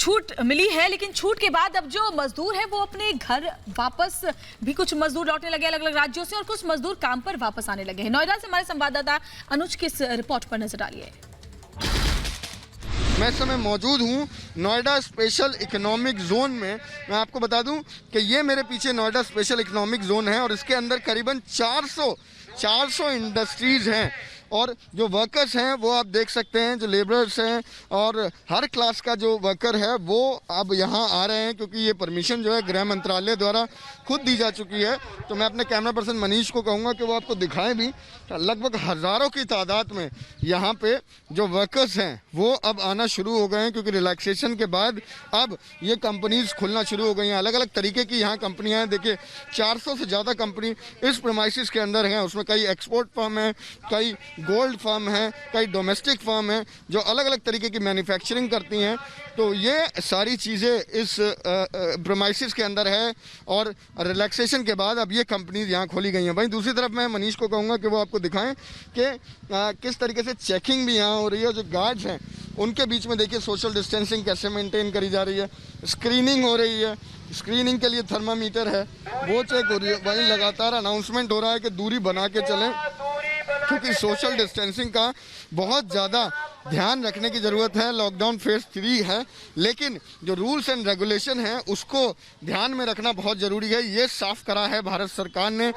छूट मिली है, लेकिन छूट के बाद अब जो मजदूर है वो अपने घर वापस भी, कुछ मजदूर लौटने लगे अलग अलग राज्यों से और कुछ मजदूर काम पर वापस आने लगे हैं। नोएडा से हमारे संवाददाता अनुज की इस रिपोर्ट पर नजर डालिए। मैं इस समय मौजूद हूँ नोएडा स्पेशल इकोनॉमिक जोन में। मैं आपको बता दूं कि ये मेरे पीछे नोएडा स्पेशल इकोनॉमिक जोन है और इसके अंदर करीबन 400 इंडस्ट्रीज हैं और जो वर्कर्स हैं वो आप देख सकते हैं, जो लेबरर्स हैं और हर क्लास का जो वर्कर है वो अब यहाँ आ रहे हैं, क्योंकि ये परमिशन जो है गृह मंत्रालय द्वारा खुद दी जा चुकी है। तो मैं अपने कैमरा पर्सन मनीष को कहूँगा कि वो आपको दिखाएं भी। लगभग हज़ारों की तादाद में यहाँ पे जो वर्कर्स हैं वो अब आना शुरू हो गए हैं, क्योंकि रिलैक्सेशन के बाद अब ये कंपनीज खुलना शुरू हो गई हैं। अलग अलग तरीके की यहाँ कंपनियाँ हैं। देखिए 400 से ज़्यादा कंपनी इस प्रेमाइसिस के अंदर हैं। उसमें कई एक्सपोर्ट फर्म हैं, कई गोल्ड फर्म है, कई डोमेस्टिक फर्म है जो अलग अलग तरीके की मैन्युफैक्चरिंग करती हैं। तो ये सारी चीज़ें इस प्रेमाइसिस के अंदर है और रिलैक्सेशन के बाद अब ये कंपनीज यहाँ खोली गई हैं। वहीं दूसरी तरफ मैं मनीष को कहूँगा कि वो आपको दिखाएं कि किस तरीके से चेकिंग भी यहाँ हो रही है। जो गार्ड्स हैं उनके बीच में देखिए सोशल डिस्टेंसिंग कैसे मेंटेन करी जा रही है, स्क्रीनिंग हो रही है। स्क्रीनिंग के लिए थर्मामीटर है वो चेक हो रही है। वहीं लगातार अनाउंसमेंट हो रहा है कि दूरी बना के चलें, क्योंकि सोशल डिस्टेंसिंग का बहुत ज़्यादा ध्यान रखने की ज़रूरत है। लॉकडाउन फेज 3 है, लेकिन जो रूल्स एंड रेगुलेशन हैं उसको ध्यान में रखना बहुत ज़रूरी है। ये साफ करा है भारत सरकार ने।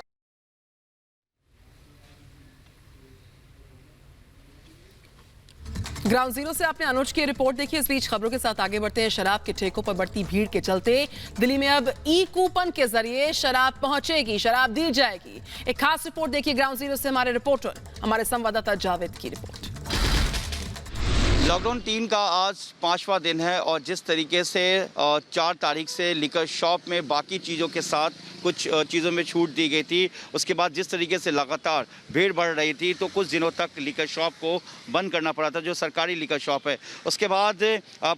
ग्राउंड जीरो से आपने अनुज की रिपोर्ट देखी। इस बीच खबरों के साथ आगे बढ़ते हैं। शराब के ठेकों पर बढ़ती भीड़ के चलते दिल्ली में अब ई कूपन के जरिए शराब पहुंचेगी, शराब दी जाएगी। एक खास रिपोर्ट देखिए ग्राउंड जीरो से हमारे रिपोर्टर, हमारे संवाददाता जावेद की रिपोर्ट। लॉकडाउन 3 का आज 5वां दिन है और जिस तरीके से 4 तारीख से लिकर शॉप में बाकी चीज़ों के साथ कुछ चीज़ों में छूट दी गई थी, उसके बाद जिस तरीके से लगातार भीड़ बढ़ रही थी तो कुछ दिनों तक लिकर शॉप को बंद करना पड़ा था, जो सरकारी लिकर शॉप है। उसके बाद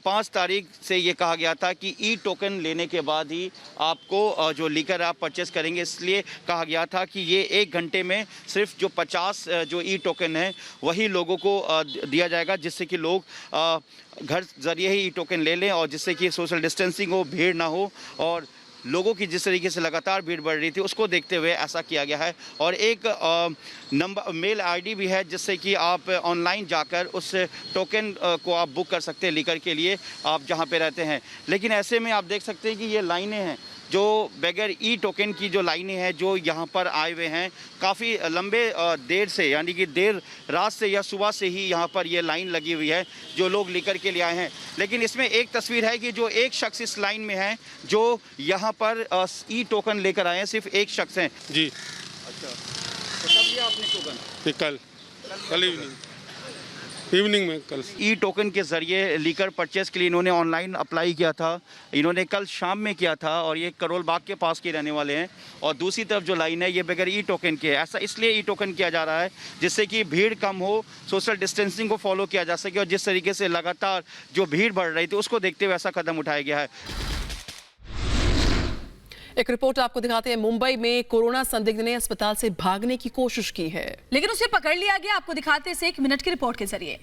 5 तारीख से ये कहा गया था कि ई टोकन लेने के बाद ही आपको जो लिकर आप परचेस करेंगे, इसलिए कहा गया था कि ये 1 घंटे में सिर्फ जो 50 जो ई टोकन है वही लोगों को दिया जाएगा, जिससे कि लोग घर जरिए ही ई टोकन ले लें और जिससे कि सोशल डिस्टेंसिंग हो, भीड़ ना हो। और लोगों की जिस तरीके से लगातार भीड़ बढ़ रही थी उसको देखते हुए ऐसा किया गया है। और एक नंबर मेल आईडी भी है जिससे कि आप ऑनलाइन जाकर उस टोकन को आप बुक कर सकते हैं लिकर के लिए, आप जहां पे रहते हैं। लेकिन ऐसे में आप देख सकते हैं कि ये लाइनें हैं जो बगैर ई टोकन की जो लाइनें हैं जो यहाँ पर आए हुए हैं काफ़ी लंबे देर से, यानी कि देर रात से या सुबह से ही यहाँ पर ये लाइन लगी हुई है जो लोग लेकर के लिए आए हैं। लेकिन इसमें एक तस्वीर है कि जो एक शख्स इस लाइन में है जो यहाँ पर ई टोकन लेकर आए हैं, सिर्फ एक शख्स हैं। जी अच्छा, तो कब लिया आपने टोकन? कल इवनिंग में कल ई टोकन के ज़रिए लीकर परचेस के लिए इन्होंने ऑनलाइन अप्लाई किया था। इन्होंने कल शाम में किया था और ये करोल बाग के पास के रहने वाले हैं। और दूसरी तरफ जो लाइन है ये बगैर ई टोकन के है। ऐसा इसलिए ई टोकन किया जा रहा है जिससे कि भीड़ कम हो, सोशल डिस्टेंसिंग को फॉलो किया जा सके। और जिस तरीके से लगातार जो भीड़ बढ़ रही थी उसको देखते हुए ऐसा कदम उठाया गया है। एक रिपोर्ट आपको दिखाते हैं। मुंबई में कोरोना संदिग्ध ने अस्पताल से भागने की कोशिश की है, लेकिन उसे पकड़ लिया गया। आपको दिखाते हैं इसे 1 मिनट की रिपोर्ट के जरिए।